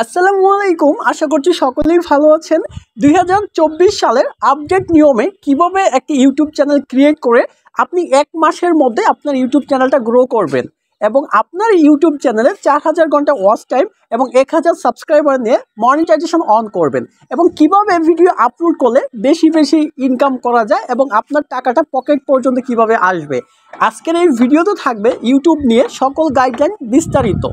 আসসালামু আলাইকুম। আশা করছি সকলেই ভালো আছেন। 2024 সালের আপডেট নিয়মে কিভাবে একটি ইউটিউব চ্যানেল ক্রিয়েট করে আপনি 1 মাসের মধ্যে আপনার ইউটিউব চ্যানেলটা গ্রো করবেন এবং আপনার ইউটিউব চ্যানেলে 4000 ঘন্টা ওয়াচ টাইম এবং 1000 সাবস্ক্রাইবার নিয়ে মনিটাইজেশন অন করবেন এবং কিভাবে ভিডিও আপলোড করলে বেশি ইনকাম করা যায় এবং আপনার টাকাটা পকেট পর্যন্ত কিভাবে আসবে। আজকের এই ভিডিওতে থাকবে ইউটিউব নিয়ে সকল গাইডলাইন বিস্তারিত।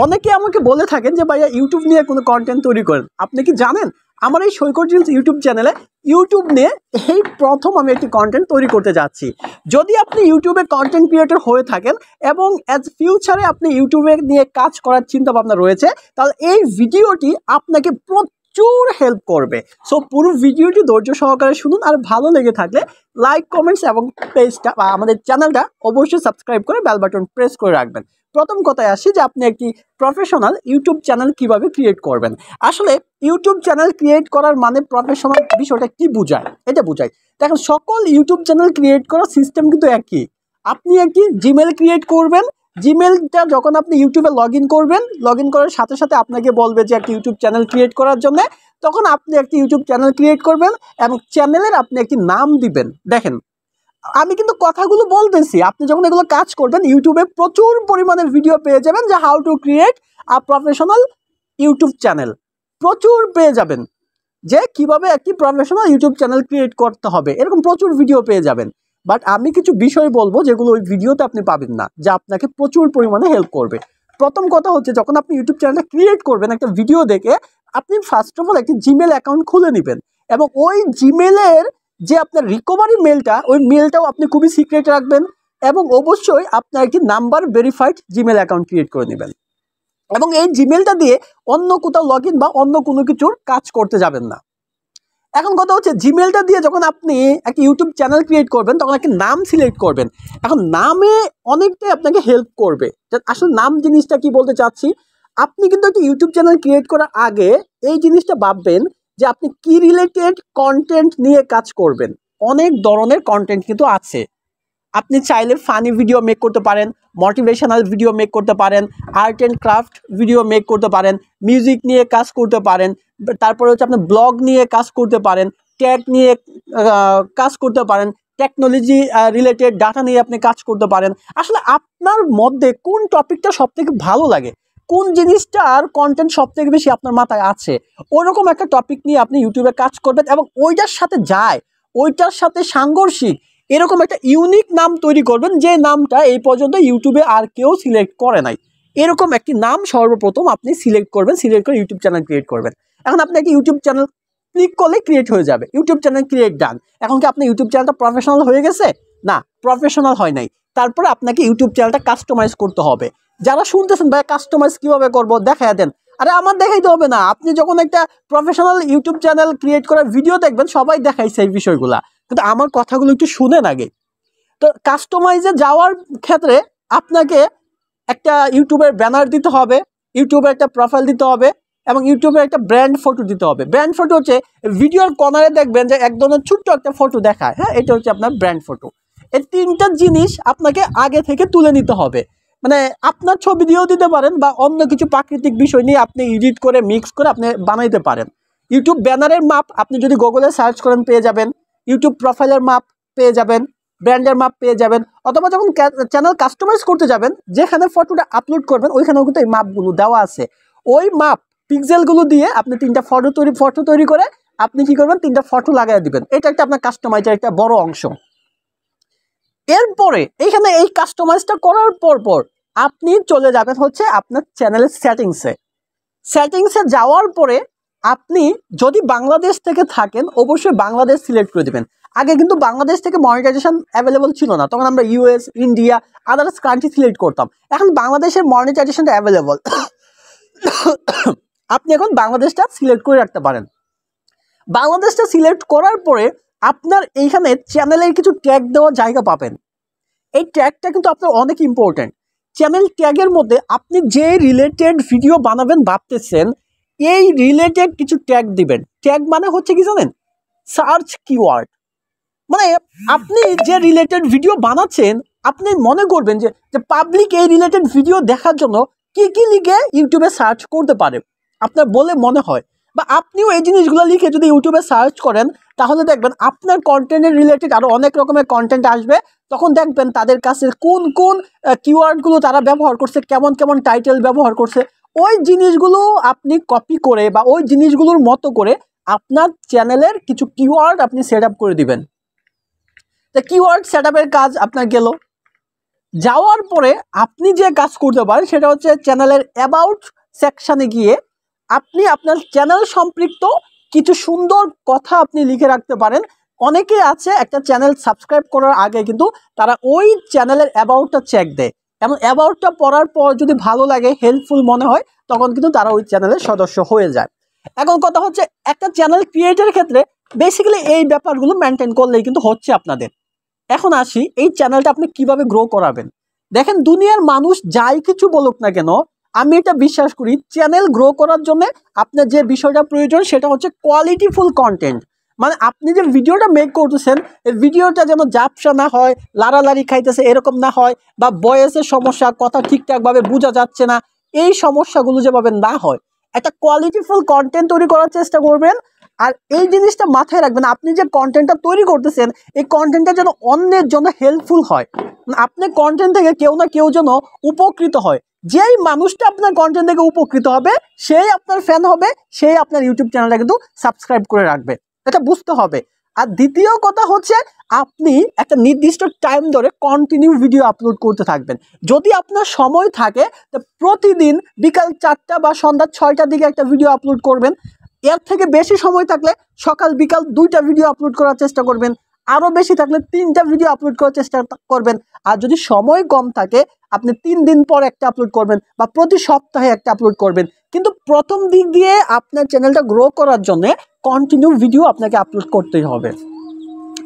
অনেকে আমাকে বলে থাকেন যে ভাইয়া ইউটিউব নিয়ে কোনো কন্টেন্ট তৈরি করেন। আপনি কি জানেন আমার এই সৈকত রিলস ইউটিউব চ্যানেলে ইউটিউব নিয়ে এই প্রথম আমি একটি কন্টেন্ট তৈরি করতে যাচ্ছি। যদি আপনি ইউটিউবে কন্টেন্ট ক্রিয়েটর হয়ে থাকেন এবং অ্যাজ ফিউচারে আপনি ইউটিউবে নিয়ে কাজ করার চিন্তা ভাবনা রয়েছে, তাহলে এই ভিডিওটি আপনাকে প্রচুর হেল্প করবে। সো পুরো ভিডিওটি ধৈর্য সহকারে শুনুন, আর ভালো লেগে থাকলে লাইক, কমেন্টস এবং পেজটা বা আমাদের চ্যানেলটা অবশ্যই সাবস্ক্রাইব করে বেল বাটন প্রেস করে রাখবেন। প্রথম কথায় আসি যে আপনি একটি প্রফেশনাল ইউটিউব চ্যানেল কিভাবে ক্রিয়েট করবেন। আসলে ইউটিউব চ্যানেল ক্রিয়েট করার মানে প্রফেশনাল বিষয়টা কি বোঝায়, এটা বোঝায়। দেখেন, সকল ইউটিউব চ্যানেল ক্রিয়েট করার সিস্টেম কিন্তু একই। আপনি একটি জিমেল ক্রিয়েট করবেন। জিমেলটা যখন আপনি ইউটিউবে লগ ইন করবেন, লগ ইন করার সাথে সাথে আপনাকে বলবে যে একটি ইউটিউব চ্যানেল ক্রিয়েট করার জন্য, তখন আপনি একটি ইউটিউব চ্যানেল ক্রিয়েট করবেন এবং চ্যানেলের আপনি একটি নাম দিবেন। দেখেন, আমি কিন্তু কথাগুলো বলতেছি, আপনি যখন এগুলো কাজ করবেন ইউটিউবে প্রচুর পরিমাণে ভিডিও পেয়ে যাবেন যে how to create a professional YouTube channel. প্রচুর পেয়ে যাবেন যে কিভাবে একটি প্রফেশনাল ইউটিউব চ্যানেল ক্রিয়েট করতে হবে, এরকম প্রচুর ভিডিও পেয়ে যাবেন। বাট আমি কিছু বিষয় বলবো যেগুলো ওই ভিডিওতে আপনি পাবেন না, যা আপনাকে প্রচুর পরিমাণে হেল্প করবে। প্রথম কথা হচ্ছে, যখন আপনি ইউটিউব চ্যানেলটা ক্রিয়েট করবেন একটা ভিডিও দেখে, আপনি ফার্স্ট অফ অল একটি জিমেল অ্যাকাউন্ট খুলে নেবেন এবং ওই জিমেলের যে আপনার রিকভারি মেলটা, ওই মেলটাও আপনি খুবই সিক্রেট রাখবেন এবং অবশ্যই আপনার একটি number verified Gmail account create করে নেবেন এবং এই জিমেলটা দিয়ে অন্য কোথাও লগ ইন বা অন্য কোনো কিছুর কাজ করতে যাবেন না। এখন কথা হচ্ছে, জিমেলটা দিয়ে যখন আপনি একটা ইউটিউব চ্যানেল ক্রিয়েট করবেন তখন একটা নাম সিলেক্ট করবেন। এখন নামে অনেকটাই আপনাকে হেল্প করবে। আসলে নাম জিনিসটা কি বলতে চাচ্ছি, আপনি কিন্তু একটা ইউটিউব চ্যানেল ক্রিয়েট করার আগে এই জিনিসটা ভাববেন যে আপনি কি রিলেটেড কন্টেন্ট নিয়ে কাজ করবেন। অনেক ধরনের কন্টেন্ট কিন্তু আছে। আপনি চাইলে ফানি ভিডিও মেক করতে পারেন, মোটিভেশনাল ভিডিও মেক করতে পারেন, art and craft video make করতে পারেন, মিউজিক নিয়ে কাজ করতে পারেন, তারপরে হচ্ছে আপনি ব্লগ নিয়ে কাজ করতে পারেন, ট্যাগ নিয়ে কাজ করতে পারেন, টেকনোলজি রিলেটেড ডাটা নিয়ে আপনি কাজ করতে পারেন। আসলে আপনার মধ্যে কোন টপিকটা সবথেকে ভালো লাগে, কোন জিনিসটার কন্টেন্ট সবথেকে বেশি আপনার মাথায় আছে, ওরকম একটা টপিক নিয়ে আপনি ইউটিউবে কাজ করবেন এবং ওইটার সাথে যায়, ওইটার সাথে সাংঘর্ষিক এরকম একটা ইউনিক নাম তৈরি করবেন, যে নামটা এই পর্যন্ত ইউটিউবে আর কেউ সিলেক্ট করে নাই। এরকম একটি নাম সর্বপ্রথম আপনি সিলেক্ট করবেন, সিলেক্ট করে ইউটিউব চ্যানেল ক্রিয়েট করবেন। এখন আপনি একটি ইউটিউব চ্যানেল ক্লিক করলে ক্রিয়েট হয়ে যাবে, ইউটিউব চ্যানেল ক্রিয়েট ডান। এখন কি আপনার ইউটিউব চ্যানেলটা প্রফেশনাল হয়ে গেছে? না, প্রফেশনাল হয় নাই। তারপরে আপনাকে ইউটিউব চ্যানেলটা কাস্টমাইজ করতে হবে। যারা শুনতেছেন ভাই কাস্টমাইজ কিভাবে করব দেখায় দেন, আরে আমার দেখাইতে হবে না। আপনি যখন একটা প্রফেশনাল ইউটিউব চ্যানেল ক্রিয়েট করার ভিডিও দেখবেন, সবাই দেখাইছে এই বিষয়গুলা, কিন্তু আমার কথাগুলো একটু শুনেন আগে। তো কাস্টমাইজে যাওয়ার ক্ষেত্রে আপনাকে একটা ইউটিউবের ব্যানার দিতে হবে, ইউটিউবে একটা প্রোফাইল দিতে হবে এবং ইউটিউবে একটা ব্র্যান্ড ফটো দিতে হবে। ব্র্যান্ড ফটো হচ্ছে ভিডিওর কর্নারে দেখবেন যে এক ধরনের ছোট্ট একটা ফটো দেখায়, হ্যাঁ, এটা হচ্ছে আপনার ব্র্যান্ড ফটো। এই তিনটা জিনিস আপনাকে আগে থেকে তুলে নিতে হবে। মানে আপনার ছবি দিয়েও দিতে পারেন বা অন্য কিছু প্রাকৃতিক বিষয় নিয়ে আপনি এডিট করে মিক্স করে আপনি বানাইতে পারেন। ইউটিউব ব্যানারের মাপ আপনি যদি গুগলে সার্চ করেন পেয়ে যাবেন, ইউটিউব প্রোফাইলের মাপ পেয়ে যাবেন, ব্র্যান্ডের মাপ পেয়ে যাবেন, অথবা যখন চ্যানেল কাস্টমাইজ করতে যাবেন যেখানে ফটোটা আপলোড করবেন ওইখানেও কিন্তু এই মাপগুলো দেওয়া আছে। ওই মাপ পিক্সেলগুলো দিয়ে আপনি তিনটা ফটো তৈরি করে আপনি কি করবেন, তিনটা ফটো লাগাই দিবেন। এটা একটা আপনার কাস্টমাইজের একটা বড় অংশ। এরপরে এইখানে এই কাস্টমাইজটা করার পর আপনি চলে যাবেন হচ্ছে আপনার চ্যানেলের সেটিংসে যাওয়ার পরে আপনি যদি বাংলাদেশ থেকে থাকেন অবশ্যই বাংলাদেশ সিলেক্ট করে দিবেন। আগে কিন্তু বাংলাদেশ থেকে মনিটাইজেশন অ্যাভেলেবল ছিল না, তখন আমরা US, India, others country select করতাম। এখন বাংলাদেশের মনিটাইজেশনটা অ্যাভেলেবল, আপনি এখন বাংলাদেশটা সিলেক্ট করে রাখতে পারেন। বাংলাদেশটা সিলেক্ট করার পরে আপনার এইখানে চ্যানেলের কিছু ট্যাগ দেওয়ার জায়গা পাবেন। এই ট্যাগটা কিন্তু আপনার অনেক ইম্পর্টেন্ট। চ্যানেল ট্যাগের মধ্যে আপনি যে রিলেটেড ভিডিও বানাবেন ভাবতেছেন, এই রিলেটেড কিছু ট্যাগ দিবেন। ট্যাগ মানে হচ্ছে কি জানেন, সার্চ কিওয়ার্ড। মানে আপনি যে রিলেটেড ভিডিও বানাচ্ছেন আপনি মনে করবেন যে পাবলিক এই রিলেটেড ভিডিও দেখার জন্য কি কি লিখে ইউটিউবে সার্চ করতে পারে। আপনার বলে মনে হয়, বা আপনিও এই জিনিসগুলো লিখে যদি ইউটিউবে সার্চ করেন, তাহলে দেখবেন আপনার কন্টেন্টের রিলেটেড আরও অনেক রকমের কন্টেন্ট আসবে। তখন দেখবেন তাদের কাছে কোন কোন কিওয়ার্ডগুলো তারা ব্যবহার করছে, কেমন কেমন টাইটেল ব্যবহার করছে, ওই জিনিসগুলো আপনি কপি করে বা ওই জিনিসগুলোর মতো করে আপনার চ্যানেলের কিছু কিওয়ার্ড আপনি সেট আপ করে দিবেন। তো কিওয়ার্ড সেট আপের কাজ আপনার গেল। যাওয়ার পরে আপনি যে কাজ করতে পারেন সেটা হচ্ছে চ্যানেলের অ্যাবাউট সেকশানে গিয়ে আপনি আপনার চ্যানেল সম্পৃক্ত কিছু সুন্দর কথা আপনি লিখে রাখতে পারেন। অনেকেই আছে একটা চ্যানেল সাবস্ক্রাইব করার আগে কিন্তু তারা ওই চ্যানেলের অ্যাবাউটটা চেক দেয়, এবং অ্যাবাউটটা পড়ার পর যদি ভালো লাগে, হেল্পফুল মনে হয়, তখন কিন্তু তারা ওই চ্যানেলের সদস্য হয়ে যায়। এখন কথা হচ্ছে একটা চ্যানেল ক্রিয়েটের ক্ষেত্রে বেসিক্যালি এই ব্যাপারগুলো মেনটেন করলেই কিন্তু হচ্ছে আপনাদের। এখন আসি এই চ্যানেলটা আপনি কিভাবে গ্রো করাবেন। দেখেন, দুনিয়ার মানুষ যাই কিছু বলুক না কেন, আমি এটা বিশ্বাস করি চ্যানেল গ্রো করার জন্য আপনার যে বিষয়টা প্রয়োজন সেটা হচ্ছে কোয়ালিটিফুল কন্টেন্ট। মানে আপনি যে ভিডিওটা মেক করতেছেন, এই ভিডিওটা যেন জাপসা না হয়, লাড়ালাড়ি খাইতেছে এরকম না হয়, বা ভয়েসের সমস্যা, কথা ঠিকঠাকভাবে বোঝা যাচ্ছে না, এই সমস্যাগুলো যেভাবে না হয়, একটা কোয়ালিটিফুল কন্টেন্ট তৈরি করার চেষ্টা করবেন। আর এই জিনিসটা মাথায় রাখবেন, আপনি যে কন্টেন্টটা তৈরি করতেছেন এই কন্টেন্টটা যেন অন্যের জন্য হেল্পফুল হয়। আপনার কন্টেন্ট থেকে কেউ না কেউ যেন উপকৃত হয়। যেই মানুষটা আপনার কন্টেন্ট থেকে উপকৃত হবে সেই আপনার ফ্যান হবে, সেই আপনার ইউটিউব চ্যানেলটা কিন্তু সাবস্ক্রাইব করে রাখবে, এটা বুঝতে হবে। আর দ্বিতীয় কথা হচ্ছে আপনি একটা নির্দিষ্ট টাইম ধরে কন্টিনিউ ভিডিও আপলোড করতে থাকবেন। যদি আপনার সময় থাকে তো প্রতিদিন বিকাল 4টা বা সন্ধ্যা 6টার দিকে একটা ভিডিও আপলোড করবেন। এর থেকে বেশি সময় থাকলে সকাল বিকাল 2টা ভিডিও আপলোড করার চেষ্টা করবেন। আরও বেশি থাকলে 3টা ভিডিও আপলোড করার চেষ্টা করবেন। আর যদি সময় কম থাকে আপনি 3 দিন পর একটা আপলোড করবেন বা প্রতি সপ্তাহে একটা আপলোড করবেন। কিন্তু প্রথম দিক দিয়ে আপনার চ্যানেলটা গ্রো করার জন্য কন্টিনিউ ভিডিও আপনাকে আপলোড করতেই হবে।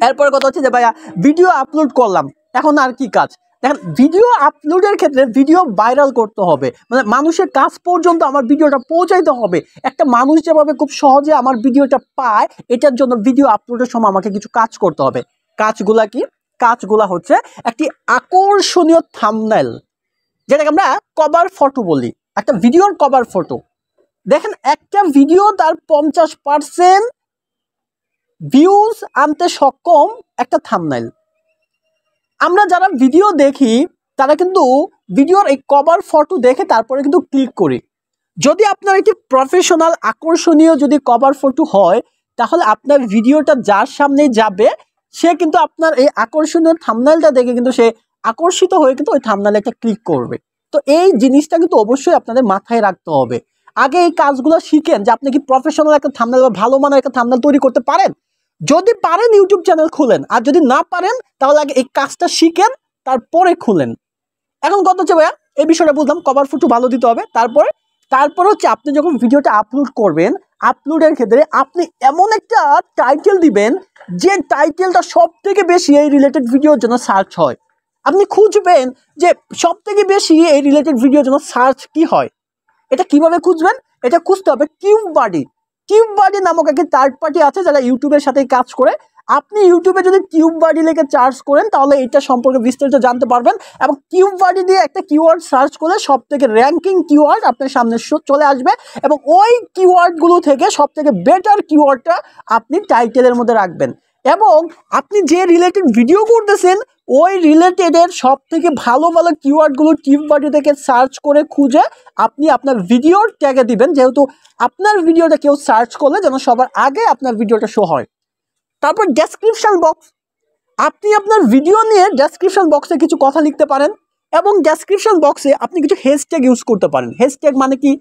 এরপরে কথা হচ্ছে যে ভাইয়া ভিডিও আপলোড করলাম, এখন আর কি কাজ? দেখেন, ভিডিও আপলোডের ক্ষেত্রে ভিডিও ভাইরাল করতে হবে, মানে মানুষের কাছ পর্যন্ত আমার ভিডিওটা পৌঁছাইতে হবে। একটা মানুষ যেভাবে খুব সহজে আমার ভিডিওটা পায়, এটার জন্য ভিডিও আপলোডের সময় আমাকে কিছু কাজ করতে হবে। কাজগুলা কি? কাজগুলা হচ্ছে একটি আকর্ষণীয় থাম্বনেল, যেটাকে আমরা কভার ফটো বলি, একটা ভিডিওর কভার ফটো। দেখেন, একটা ভিডিও তার 50% ভিউজ আনতে সক্ষম একটা থাম্বনেল। আমরা যারা ভিডিও দেখি তারা কিন্তু ভিডিওর এই কভার ফটো দেখে তারপরে কিন্তু ক্লিক করি। যদি আপনার একটি প্রফেশনাল আকর্ষণীয় যদি কভার ফটো হয়, তাহলে আপনার ভিডিওটা যার সামনে যাবে সে কিন্তু আপনার এই আকর্ষণীয় থাম্বনেলটা দেখে কিন্তু সে আকর্ষিত হয়ে কিন্তু ওই থাম্বনেলে একটা ক্লিক করবে। তো এই জিনিসটা কিন্তু অবশ্যই আপনাদের মাথায় রাখতে হবে। আগে এই কাজগুলো শিখেন যে আপনি কি প্রফেশনাল একটা থাম্বনেল বা ভালো মানের একটা থাম্বনেল তৈরি করতে পারেন। যদি পারেন ইউটিউব চ্যানেল খুলেন, আর যদি না পারেন তাহলে আগে এই কাজটা শিখেন, তারপরে খুলেন। এখন কথা হচ্ছে ভাইয়া এই বিষয়টা বুঝলাম, কভার ফটো ভালো দিতে হবে। তারপরে হচ্ছে আপনি যখন ভিডিওটা আপলোড করবেন, আপলোডের ক্ষেত্রে আপনি এমন একটা টাইটেল দিবেন যে টাইটেলটা সব থেকে বেশি এই রিলেটেড ভিডিওর জন্য সার্চ হয়। আপনি খুঁজবেন যে সব থেকে বেশি এই রিলেটেড ভিডিওর জন্য সার্চ কি হয়। এটা কিভাবে খুঁজবেন? এটা খুঁজতে হবে কিউব বাডি। কিউব বাডি নামক একটি থার্ড পার্টি আছে যারা ইউটিউবের সাথে কাজ করে। আপনি ইউটিউবে যদি কিউব বাডি লিখে সার্চ করেন তাহলে এটা সম্পর্কে বিস্তারিত জানতে পারবেন, এবং কিউব বাডি দিয়ে একটা কিওয়ার্ড সার্চ করলে সব থেকে র্যাঙ্কিং কিওয়ার্ড আপনার সামনে চলে আসবে, এবং ওই কিওয়ার্ডগুলো থেকে সব থেকে বেটার কিওয়ার্ডটা আপনি টাইটেলের মধ্যে রাখবেন। এবং আপনি যে রিলেটেড ভিডিও করতেছেন ওই রিলেটেডের সব থেকে ভালো ভালো কিওয়ার্ডগুলো কিউব বাডি থেকে সার্চ করে খুঁজে আপনি আপনার ভিডিওর ট্যাগে দিবেন, যেহেতু আপনার ভিডিওটা কেউ সার্চ করলে যেন সবার আগে আপনার ভিডিওটা শো হয়। তারপর ডেসক্রিপশন বক্স, আপনি আপনার ভিডিও নিয়ে ডেসক্রিপশন বক্সে কিছু কথা লিখতে পারেন, এবং ডেসক্রিপশন বক্সে আপনি কিছু হ্যাশট্যাগ ইউজ করতে পারেন। হ্যাশট্যাগ মানে কি?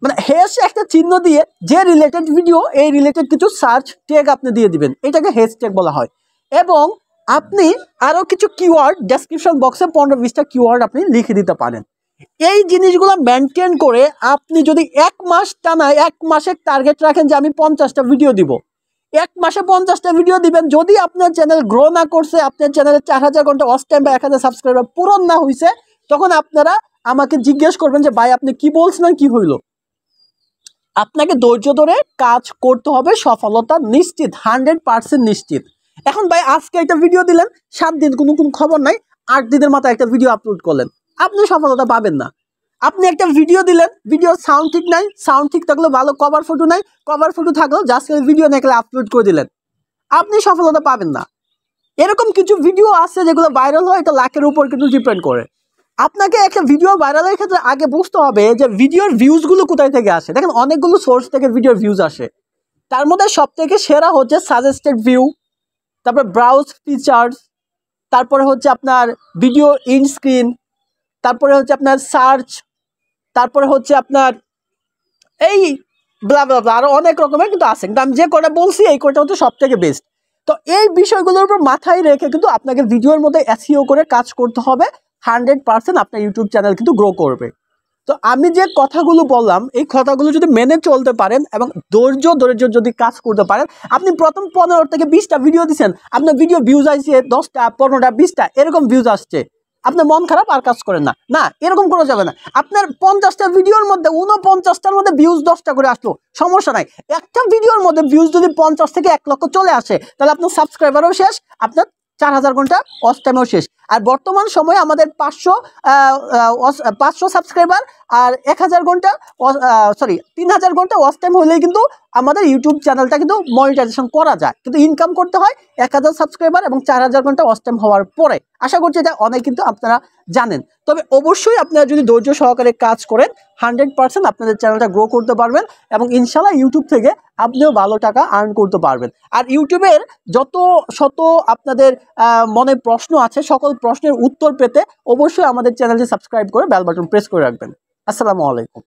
মানে হ্যাশ একটা চিহ্ন দিয়ে যে রিলেটেড ভিডিও এই রিলেটেড কিছু সার্চ ট্যাগ আপনি দিয়ে দিবেন, এটাকে হ্যাশট্যাগ বলা হয়। এবং আপনি আরও কিছু কিওয়ার্ড ডেসক্রিপশন বক্সে 15-20টা কিওয়ার্ড আপনি লিখে দিতে পারেন। এই জিনিসগুলো মেনটেন করে আপনি যদি 1 মাস টানা 1 মাসের টার্গেট রাখেন যে আমি 50টা ভিডিও দিব, 1 মাসে 50টা ভিডিও দিবেন। যদি আপনার চ্যানেল গ্রো না করছে, আপনার চ্যানেলে 4000 ঘন্টা ওয়াচ টাইম বা 1000 সাবস্ক্রাইবার পূরণ না হয়েছে, তখন আপনারা আমাকে জিজ্ঞেস করবেন যে ভাই আপনি কি বলছেন, কি হইল। আপনাকে ধৈর্য ধরে কাজ করতে হবে, সফলতা নিশ্চিত, 100% নিশ্চিত। এখন ভাই আজকে একটা ভিডিও দিলেন, 7 দিন কোনো খবর নাই, 8 দিনের মাথায় একটা ভিডিও আপলোড করলেন, আপনি সফলতা পাবেন না। আপনি একটা ভিডিও দিলেন, ভিডিও সাউন্ড ঠিক নাই, সাউন্ড ঠিক থাকলে ভালো কভার ফটো নাই, কভার ফটো থাকলেও জাস্ট ভিডিও নাকলে আপলোড করে দিলেন, আপনি সফলতা পাবেন না। এরকম কিছু ভিডিও আছে যেগুলো ভাইরাল হয়, এটা লাখের উপর কিন্তু ডিপেন্ড করে। আপনাকে একটা ভিডিও ভাইরালের ক্ষেত্রে আগে বুঝতে হবে যে ভিডিওর ভিউজগুলো কোথায় থেকে আসে। দেখেন অনেকগুলো সোর্স থেকে ভিডিওর ভিউজ আসে, তার মধ্যে সব থেকে সেরা হচ্ছে সাজেস্টেড ভিউ, তারপর ব্রাউজ ফিচার্স, তারপরে হচ্ছে আপনার ভিডিও ইন স্ক্রিন, তারপরে হচ্ছে আপনার সার্চ, তারপরে হচ্ছে আপনার এই ব্লা ব্লা ব্লা আরও অনেক রকমের কিন্তু আছে, কিন্তু আমি যে কটা বলছি এই কটা হচ্ছে সব থেকে বেস্ট। তো এই বিষয়গুলোর উপর মাথায় রেখে কিন্তু আপনাকে ভিডিওর মধ্যে এসইও করে কাজ করতে হবে। 100% আপনার ইউটিউব চ্যানেল কিন্তু গ্রো করবে। তো আমি যে কথাগুলো বললাম এই কথাগুলো যদি মেনে চলতে পারেন এবং ধৈর্য যদি কাজ করতে পারেন, আপনি প্রথম 15 থেকে 20টা ভিডিও দিচ্ছেন, আপনার ভিডিও ভিউজ আসছে 10টা 15টা 20টা এরকম ভিউজ আসছে, আপনার মন খারাপ আর কাজ করেন না, না এরকম করা যাবে না। আপনার 50টা ভিডিওর মধ্যে 49টার মধ্যে ভিউজ 10টা করে আসলো সমস্যা নাই, একটা ভিডিওর মধ্যে ভিউজ যদি 50 থেকে 1 লক্ষ চলে আসে তাহলে আপনার সাবস্ক্রাইবারও শেষ, আপনার 4000 ঘন্টা ওয়াচ টাইমও শেষ। আর বর্তমান সময়ে আমাদের 500 সাবস্ক্রাইবার আর 1000 ঘন্টা 3000 ঘন্টা ওয়াচ টাইম হলেই কিন্তু আমাদের ইউটিউব চ্যানেলটা কিন্তু মনিটাইজেশন করা যায়, কিন্তু ইনকাম করতে হয় 1000 সাবস্ক্রাইবার এবং 4000 ঘন্টা ওয়াচ টাইম হওয়ার পরে। আশা করছি এটা অনেক কিন্তু আপনারা জানেন। তবে অবশ্যই আপনারা যদি ধৈর্য সহকারে কাজ করেন 100% আপনাদের চ্যানেলটা গ্রো করতে পারবেন এবং ইনশাল্লাহ ইউটিউব থেকে আপনিও ভালো টাকা আর্ন করতে পারবেন। আর ইউটিউবের যত শত আপনাদের মনে প্রশ্ন আছে সকল প্রশ্নের উত্তর পেতে অবশ্যই আমাদের চ্যানেলটি সাবস্ক্রাইব করে বেল বাটন প্রেস করে রাখবেন। আসসালামু আলাইকুম।